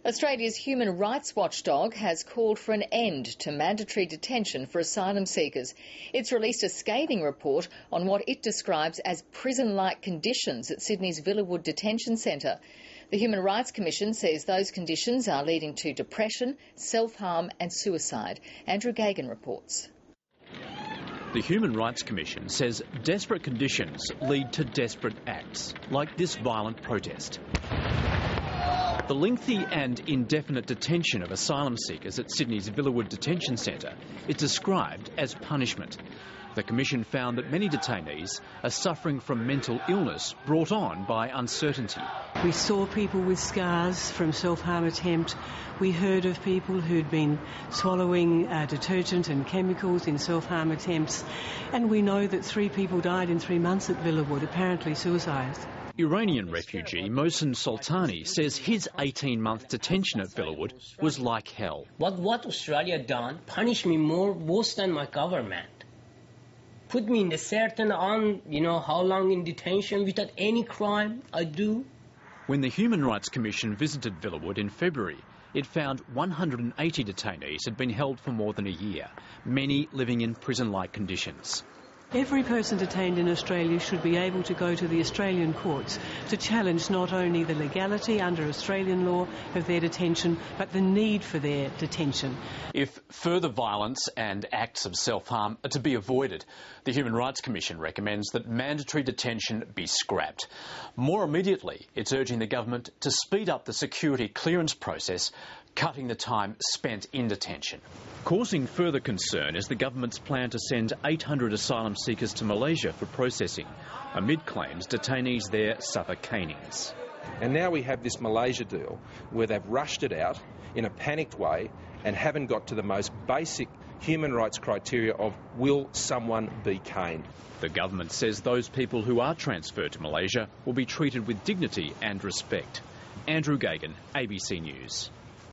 Australia's human rights watchdog has called for an end to mandatory detention for asylum seekers. It's released a scathing report on what it describes as prison-like conditions at Sydney's Villawood Detention Centre. The Human Rights Commission says those conditions are leading to depression, self-harm and suicide. Andrew Gagan reports. The Human Rights Commission says desperate conditions lead to desperate acts, like this violent protest. The lengthy and indefinite detention of asylum seekers at Sydney's Villawood Detention Centre is described as punishment. The Commission found that many detainees are suffering from mental illness brought on by uncertainty. We saw people with scars from self-harm attempt. We heard of people who'd been swallowing detergent and chemicals in self-harm attempts. And we know that 3 people died in 3 months at Villawood, apparently suicides. Iranian refugee Mohsen Soltani says his 18-month detention at Villawood was like hell. What Australia done punished me worse than my government. Put me in a certain how long in detention without any crime I do. When the Human Rights Commission visited Villawood in February, it found 180 detainees had been held for more than a year, many living in prison-like conditions. Every person detained in Australia should be able to go to the Australian courts to challenge not only the legality under Australian law of their detention, but the need for their detention. If further violence and acts of self-harm are to be avoided, the Human Rights Commission recommends that mandatory detention be scrapped. More immediately, it's urging the government to speed up the security clearance process, cutting the time spent in detention. Causing further concern is the government's plan to send 800 asylum seekers to Malaysia for processing, amid claims detainees there suffer canings. And now we have this Malaysia deal where they've rushed it out in a panicked way and haven't got to the most basic human rights criteria of will someone be caned. The government says those people who are transferred to Malaysia will be treated with dignity and respect. Andrew Gagan, ABC News.